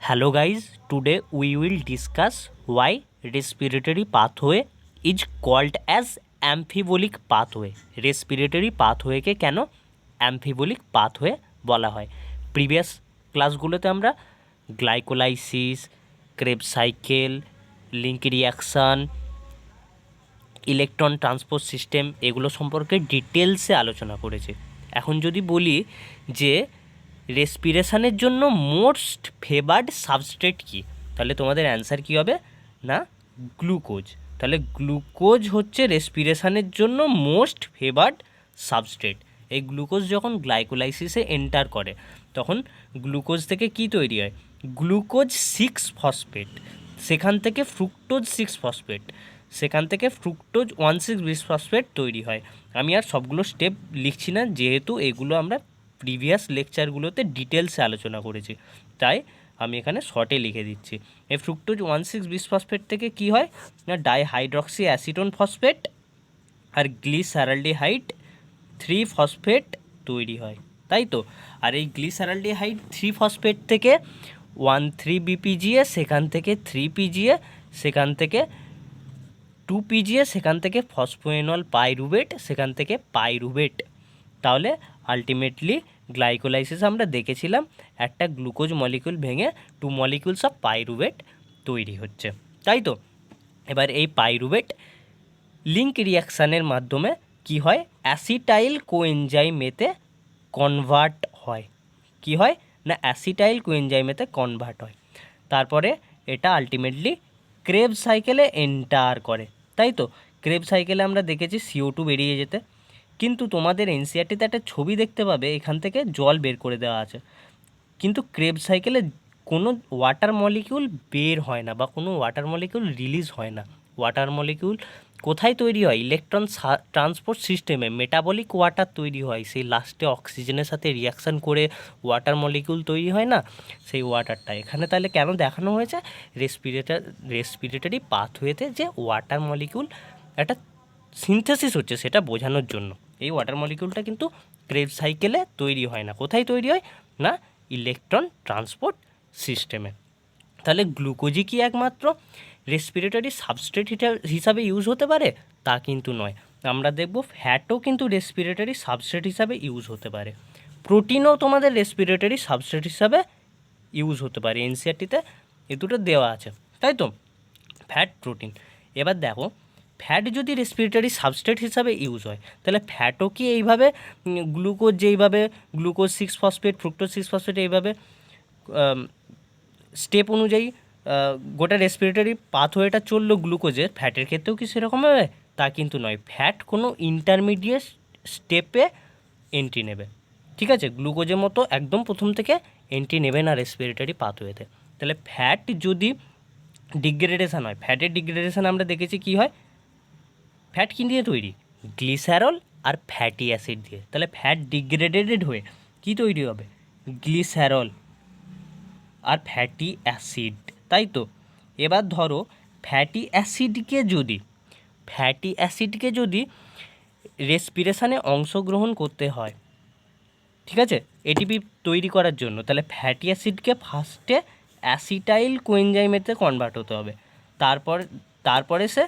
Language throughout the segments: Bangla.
Hello guys, today we will discuss why respiratory pathway is called as amphibolic pathway. Respiratory pathway কে কেন amphibolic pathway বলা হয়। প্রিভিয়াস ক্লাসগুলোতে আমরা glycolysis, Krebs cycle, link reaction, electron transport system এগুলো সম্পর্কে ডিটেলসে আলোচনা করেছি। এখন যদি বলি যে রেসপিরেশনের জন্য মোস্ট ফেভার্ড সাবস্ট্রেট কী, তাহলে তোমাদের অ্যান্সার কী হবে না গ্লুকোজ। তাহলে গ্লুকোজ হচ্ছে রেসপিরেশনের জন্য মোস্ট ফেভার্ড সাবস্ট্রেট। এই গ্লুকোজ যখন গ্লাইকোলাইসিসে এন্টার করে তখন গ্লুকোজ থেকে কি তৈরি হয়, গ্লুকোজ 6-ফসফেট, সেখান থেকে ফ্রুক্টোজ 6-ফসফেট, সেখান থেকে ফ্রুক্টোজ 1,6-বিসফসফেট তৈরি হয়। আমি আর সবগুলো স্টেপ লিখছি না, যেহেতু এগুলো আমরা প্রিভিয়াস লেকচারগুলোতে ডিটেলসে আলোচনা করেছি, তাই আমি এখানে শর্টে লিখে দিচ্ছি। এই ফ্রুক্টোজ 1,6-বিসফসফেট থেকে কি হয় না ডাইহাইড্রক্সি অ্যাসিটোন ফসফেট আর গ্লিসারালডিহাইড 3-ফসফেট তৈরি হয়, তাই তো। আর এই গ্লিসারালডিহাইড 3-ফসফেট থেকে 1,3-বিপিজিএ, সেখান থেকে 3-পিজিএ, সেখান থেকে 2-পিজিএ, সেখান থেকে ফসফোএনল পাইরুভেট, সেখান থেকে পাইরুভেট। তাহলে আলটিমেটলি গ্লাইকোলাইসিস আমরা দেখেছিলাম একটা গ্লুকোজ মলিকিউল ভেঙে 2 মলিকিউলস অফ পাইরুভেট তৈরি হচ্ছে, তাই তো। এবার এই পাইরুভেট লিঙ্ক রিয়াকশানের মাধ্যমে কি হয়, অ্যাসিটাইল কোএনজাইমেতে কনভার্ট হয়। কি হয় না অ্যাসিটাইল কোএনজাইমেতে কনভার্ট হয়, তারপরে এটা আলটিমেটলি ক্রেবস সাইকেলে এন্টার করে, তাই তো। ক্রেবস সাইকেলে আমরা দেখেছি CO2 বেরিয়ে যেতে, কিন্তু তোমাদের এনসিআরটিতে একটা ছবি দেখতে পাবে, এখান থেকে জল বের করে দেওয়া আছে, কিন্তু ক্রেবস সাইকেলে কোনো ওয়াটার মলিকিউল বের হয় না বা কোনো ওয়াটার মলিকিউল রিলিজ হয় না। ওয়াটার মলিকিউল কোথায় তৈরি হয়, ইলেকট্রন ট্রান্সপোর্ট সিস্টেমে মেটাবলিক ওয়াটার তৈরি হয়, সেই লাস্টে অক্সিজেনের সাথে রিয়াকশান করে ওয়াটার মলিকিউল তৈরি হয় না, সেই ওয়াটারটা এখানে তাহলে কেন দেখানো হয়েছে, রেসপিরেটরি পাথওয়েতে যে ওয়াটার মলিকিউল একটা সিনথেসিস হচ্ছে সেটা বোঝানোর জন্য। এই ওয়াটার মলিকিউলটা কিন্তু ক্রেবস সাইকেলে তৈরি হয় না, কোথায় তৈরি হয় না ইলেকট্রন ট্রান্সপোর্ট সিস্টেমে। তাহলে গ্লুকোজই কি একমাত্র রেসপিরেটরি সাবস্ট্রেট হিসাবে ইউজ হতে পারে, তা কিন্তু নয়। আমরা দেখব ফ্যাটও কিন্তু রেসপিরেটরি সাবস্ট্রেট হিসাবে ইউজ হতে পারে, প্রোটিনও তোমাদের রেসপিরেটরি সাবস্ট্রেট হিসাবে ইউজ হতে পারে। এনসিআরটিতে এ দুটো দেওয়া আছে, তাই তো, ফ্যাট প্রোটিন। এবার দেখো ফ্যাট যদি রেসপিরেটরি সাবস্ট্রেট হিসাবে ইউজ হয়, তাহলে ফ্যাটও কি এইভাবে গ্লুকোজ যেইভাবে গ্লুকোজ 6-ফসফেট, ফ্রুক্টোজ 6-ফসফেট এইভাবে স্টেপ অনুযায়ী গোটা রেসপিরেটরি পাথওয়েটা চললো গ্লুকোজের, ফ্যাটের ক্ষেত্রেও কি সেরকম হবে, তা কিন্তু নয়। ফ্যাট কোনো ইন্টারমিডিয়েট স্টেপে এন্ট্রি নেবে, ঠিক আছে। গ্লুকোজের মতো একদম প্রথম থেকে এন্ট্রি নেবে না রেসপিরেটরি পাথওয়েতে। তাহলে ফ্যাট যদি ডিগ্রেডেশন হয়, ফ্যাটের ডিগ্রেডেশন আমরা দেখেছি কি হয়, ফ্যাট কী দিয়ে তৈরি, গ্লিসারল আর ফ্যাটি অ্যাসিড দিয়ে। তাহলে ফ্যাট ডিগ্রেডেড হয়ে কি তৈরি হবে, গ্লিসারল আর ফ্যাটি অ্যাসিড, তাই তো। এবার ধরো ফ্যাটি অ্যাসিডকে যদি রেসপিরেশনে অংশগ্রহণ করতে হয়, ঠিক আছে, এটিপি তৈরি করার জন্য, তাহলে ফ্যাটি অ্যাসিডকে ফার্স্টে অ্যাসিটাইল কোএনজাইমেতে কনভার্ট হতে হবে, তারপরে সে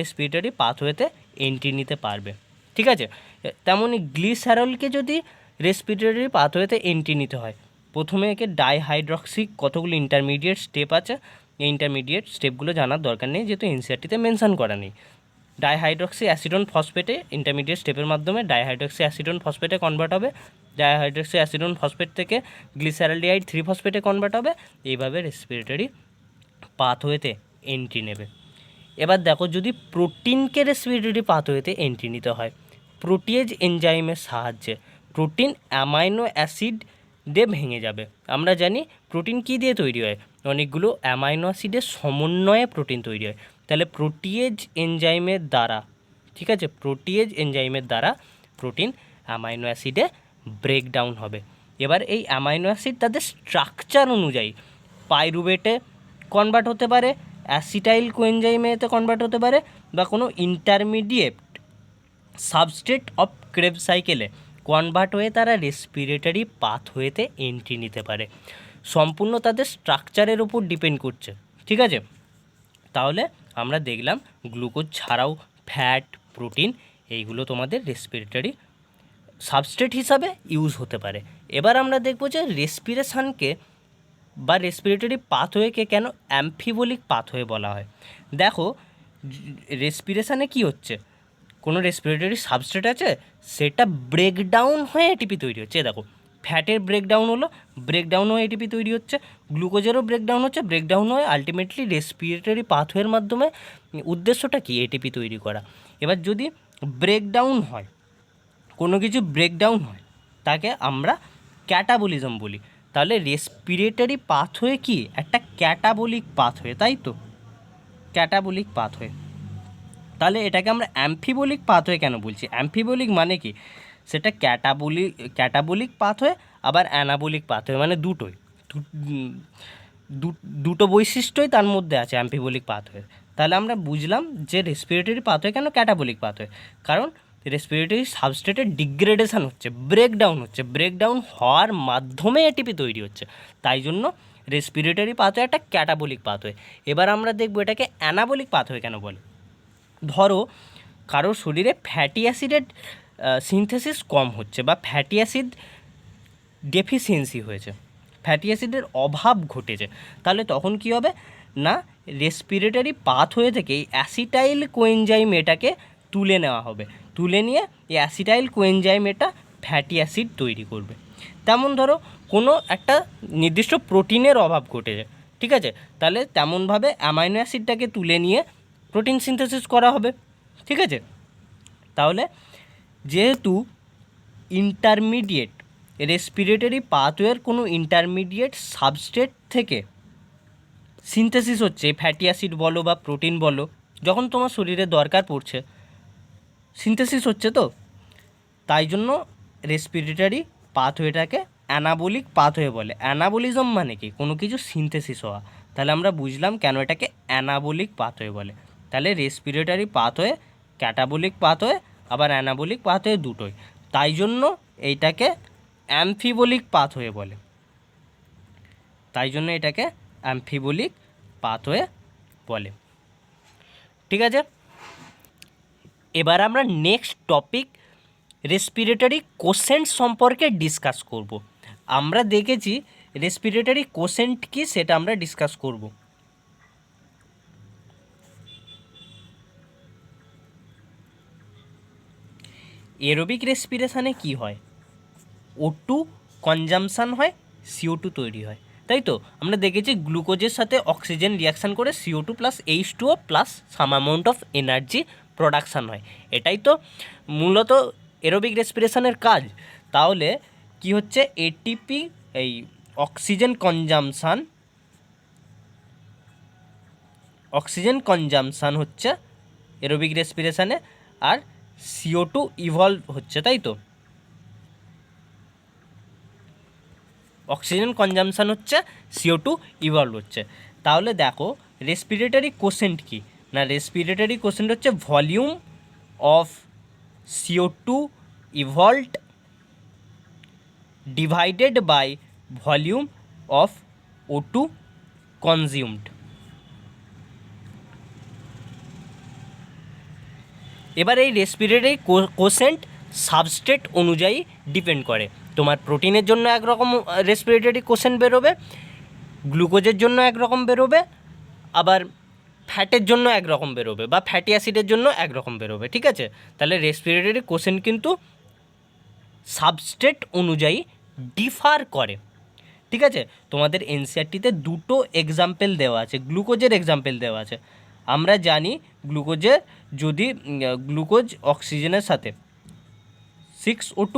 রেসপিরেটরি পাথওয়েতে এন্ট্রি নিতে পারবে, ঠিক আছে। তেমনই গ্লিসারলকে যদি রেসপিরেটরি পাথওয়েতে এন্ট্রি নিতে হয়, প্রথমে একে ডাইহাইড্রক্সি কতগুলো ইন্টারমিডিয়েট স্টেপ আছে, এই ইন্টারমিডিয়েট স্টেপগুলো জানার দরকার নেই, যেহেতু এনসিআরটিতে মেনশন করা নেই। ডাইহাইড্রক্সি অ্যাসিডন ফসফেটে ইন্টারমিডিয়েট স্টেপের মাধ্যমে ডাইহাইড্রক্সি অ্যাসিডন ফসফেটে কনভার্ট হবে, ডাইহাইড্রক্সি অ্যাসিডন ফসফেট থেকে গ্লিসারালডিহাইড 3-ফসফেটে কনভার্ট হবে, এইভাবে রেসপিরেটরি পাথওয়েতে এন্ট্রি নেবে। এবার দেখো যদি প্রোটিনকে রেসপিরেটরি পাথওয়েতে এন্ট্রি নিতে হয়, প্রোটিয়েজ এনজাইমের সাহায্যে প্রোটিন অ্যামাইনো অ্যাসিড দিয়ে ভেঙে যাবে। আমরা জানি প্রোটিন কী দিয়ে তৈরি হয়, অনেকগুলো অ্যামাইনো অ্যাসিডের সমন্বয়ে প্রোটিন তৈরি হয়। তাহলে প্রোটিয়েজ এনজাইমের দ্বারা, ঠিক আছে, প্রোটিয়েজ এনজাইমের দ্বারা প্রোটিন অ্যামাইনো অ্যাসিডে ব্রেকডাউন হবে। এবার এই অ্যামাইনো অ্যাসিড তাদের স্ট্রাকচার অনুযায়ী পাইরুভেটে কনভার্ট হতে পারে, অ্যাসিটাইল কোএনজাইমেতে কনভার্ট হতে পারে, বা কোনো ইন্টারমিডিয়েট সাবস্ট্রেট অফ ক্রেবস সাইকেলে কনভার্ট হয়ে তারা রেসপিরেটরি পাথওয়েতে এন্ট্রি নিতে পারে। সম্পূর্ণ তাদের স্ট্রাকচারের উপর ডিপেন্ড করছে, ঠিক আছে। তাহলে আমরা দেখলাম গ্লুকোজ ছাড়াও ফ্যাট, প্রোটিন এইগুলো তোমাদের রেসপিরেটরি সাবস্ট্রেট হিসাবে ইউজ হতে পারে। এবার আমরা দেখব যে রেসপিরেশনকে বা রেসপিরেটরি পাথওয়েকে কেন অ্যাম্ফিবোলিক পাথওয়ে বলা হয়। দেখো, রেসপিরেশনে কি হচ্ছে, কোনো রেসপিরেটরি সাবস্ট্রেট আছে, সেটা ব্রেকডাউন হয়ে এটিপি তৈরি হচ্ছে। দেখো, ফ্যাটের ব্রেকডাউন হলো, ব্রেকডাউন হয়ে এটিপি তৈরি হচ্ছে, গ্লুকোজেরও ব্রেকডাউন হচ্ছে, ব্রেকডাউন হয়ে আলটিমেটলি রেসপিরেটরি পাথওয়ের মাধ্যমে উদ্দেশ্যটা কি, এটিপি তৈরি করা। এবার যদি ব্রেকডাউন হয়, কোনো কিছু ব্রেকডাউন হয়, তাকে আমরা ক্যাটাবলিজম বলি। তাহলে রেসপিরেটরি পাথওয়ে কি একটা ক্যাটাবলিক পাথওয়ে, তাই তো, ক্যাটাবলিক পাথওয়ে। তাহলে এটাকে আমরা অ্যাম্ফিবোলিক পাথওয়ে কেন বলছি? অ্যাম্ফিবোলিক মানে কি, সেটা ক্যাটাবলিক পাথওয়ে আবার অ্যানাবলিক পাথওয়ে, মানে দুটোই, দুটো বৈশিষ্ট্যই তার মধ্যে আছে অ্যাম্ফিবোলিক পাথওয়ে। তাহলে আমরা বুঝলাম যে রেসপিরেটরি পাথওয়ে কেন ক্যাটাবলিক পাথওয়ে, কারণ রেসপিরেটরি সাবস্ট্রেটের ডিগ্রেডেশন হচ্ছে, ব্রেকডাউন হচ্ছে, ব্রেকডাউন হওয়ার মাধ্যমে এটিপি তৈরি হচ্ছে, তাই জন্য রেসপিরেটরি পাথওয়ে একটা ক্যাটাবলিক পাথওয়ে। এবার আমরা দেখব এটাকে অ্যানাবলিক পাথওয়ে কেন বলে। ধরো কারোর শরীরে ফ্যাটি অ্যাসিডের সিনথেসিস কম হচ্ছে বা ফ্যাটি অ্যাসিড ডেফিসিয়েন্সি হয়েছে, ফ্যাটি অ্যাসিডের অভাব ঘটেছে, তাহলে তখন কি হবে না, রেসপিরেটরি পাথওয়ে থেকে এই অ্যাসিটাইল কোএনজাইম এটাকে তুলে নেওয়া হবে, তুলে নিয়ে এই অ্যাসিটাইল কোএনজাইম এটা ফ্যাটি অ্যাসিড তৈরি করবে। তেমন ধরো কোনো একটা নির্দিষ্ট প্রোটিনের অভাব ঘটেছে, ঠিক আছে, তাহলে তেমনভাবে অ্যামাইনো অ্যাসিডটাকে তুলে নিয়ে প্রোটিন সিনথেসিস করা হবে, ঠিক আছে। তাহলে যেহেতু ইন্টারমিডিয়েট রেসপিরেটরি পাথওয়ের কোনো ইন্টারমিডিয়েট সাবস্ট্রেট থেকে সিনথেসিস হচ্ছে, ফ্যাটি অ্যাসিড বলো বা প্রোটিন বলো, যখন তোমার শরীরে দরকার পড়ছে সিনথেসিস হচ্ছে, তো তাই জন্য রেসপিরেটরি পাথওয়েটাকে অ্যানাবলিক পাথওয়ে বলে। অ্যানাবলিজম মানে কি, কোনো কিছু সিনথেসিস হওয়া। তাহলে আমরা বুঝলাম কেন এটাকে অ্যানাবলিক পাথওয়ে বলে। তাহলে রেসপিরেটরি পাথওয়ে ক্যাটাবলিক পাথওয়ে আবার অ্যানাবলিক পাথওয়ে দুটোই, তাই জন্য এইটাকে অ্যাম্ফিবোলিক পাথওয়ে বলে, তাই জন্য এটাকে অ্যাম্ফিবোলিক পাথওয়ে বলে, ঠিক আছে। এবার আমরা নেক্সট টপিক রেসপিরেটরি কোসেন্ট সম্পর্কে ডিসকাস করব। আমরা দেখেছি রেসপিরেটরি কোসেন্ট কি, সেটা আমরা ডিসকাস করব। এরোবিক রেসপিরেশনে কি হয়, O2 কনজামশান হয়, CO2 তৈরি হয়, তাই তো। আমরা দেখেছি গ্লুকোজের সাথে অক্সিজেন রিয়াকশান করে CO2 plus H2O plus some amount of energy production হয়, এটাই তো মূলত এরোবিক রেসপিরেশনের কাজ। তাহলে কি হচ্ছে, এটিপি এই অক্সিজেন কনজামশান হচ্ছে এরোবিক রেসপিরেশনে, আর CO2 ইভলভ হচ্ছে, তাই তো। অক্সিজেন কনজামশান হচ্ছে, CO2 ইভলভ হচ্ছে। তাহলে দেখো রেসপিরেটরি কোসেন্ট কি না, রেসপিরেটরি কোসেন্ট হচ্ছে volume of CO2 evolved divided by volume of O2 consumed. এবার এই রেসপিরেটরি কোসেন্ট সাবস্ট্রেট অনুযায়ী ডিপেন্ড করে। তোমার প্রোটিনের জন্য একরকম রেসপিরেটরি কোসেন্ট বেরোবে, গ্লুকোজের জন্য একরকম বেরোবে, আবার ফ্যাটের জন্য একরকম বেরোবে, বা ফ্যাটি অ্যাসিডের জন্য একরকম বেরোবে, ঠিক আছে। তাহলে রেসপিরেটরি কোসেন্ট কিন্তু সাবস্ট্রেট অনুযায়ী ডিফার করে, ঠিক আছে। তোমাদের এনসিইআরটিতে দুটো এক্সাম্পল দেওয়া আছে, গ্লুকোজের এক্সাম্পল দেওয়া আছে। আমরা জানি গ্লুকোজের যদি গ্লুকোজ অক্সিজেনের সাথে 6O2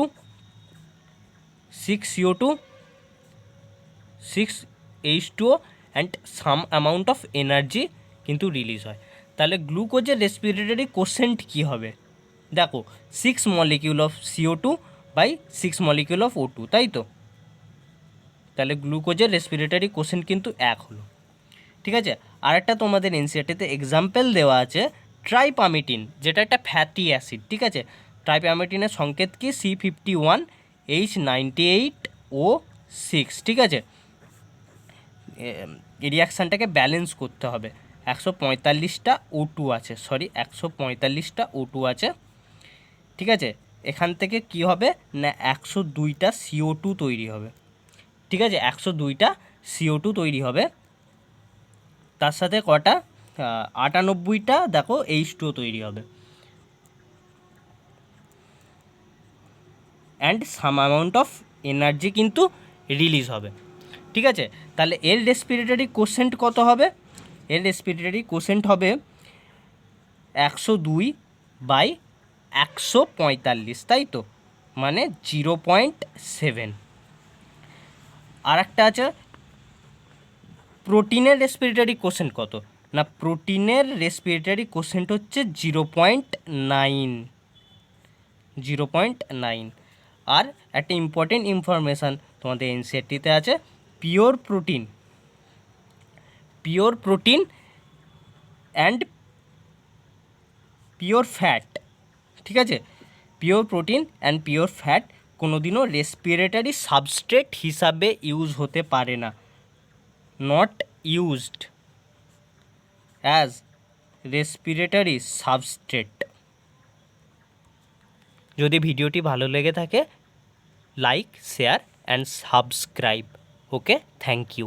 6CO2 6H2O and some amount of energy কিন্তু রিলিজ হয়, তাহলে গ্লুকোজের রেসপিরেটরি কোসেন্ট কী হবে, দেখো 6 molecule of CO2 by 6 molecule of O2, তাই তো। তাহলে গ্লুকোজের রেসপিরেটরি কোসেন্ট কিন্তু 1 হলো, ঠিক আছে। আরেকটা তোমাদের এনসিইআরটিতে এক্সাম্পল দেওয়া আছে ট্রাইপামিটিন, যেটা একটা ফ্যাটি অ্যাসিড, ঠিক আছে। ট্রাইপ্যামেটিনের সংকেত কি C51H98O6, ঠিক আছে। এই রিয়াকশানটাকে ব্যালেন্স করতে হবে। 145টা O2 আছে, 145টা O2 আছে, ঠিক আছে। এখান থেকে কি হবে না 102টা CO2 তৈরি হবে, ঠিক আছে। 102টা CO2 তৈরি হবে, তার সাথে কটা 98টা দেখো H2O তৈরি হবে, and some amount of energy কিন্তু রিলিজ হবে, ঠিক আছে। তাহলে এর রেসপিরেটরি কোশেন্ট কত হবে? এর রেসপিরেটরি কোশেন্ট হবে 102/145, তাই তো, মানে 0.7। আর একটা আছে প্রোটিনের রেসপিরেটরি কোশেন্ট কত না, প্রোটিনের রেসপিরেটরি কোশেন্ট হচ্ছে 0.9। আর একটা ইম্পর্টেন্ট ইনফরমেশান তোমাদের এনসিইআরটিতে আছে, pure protein and pure fat, ঠিক আছে। Pure protein and pure fat কোনোদিনও রেসপিরেটরি সাবস্ট্রেট হিসাবে ইউজ হতে পারে না, not used as respiratory substrate. যদি ভিডিওটি ভালো লেগে থাকে, like, share and subscribe. Okay, thank you.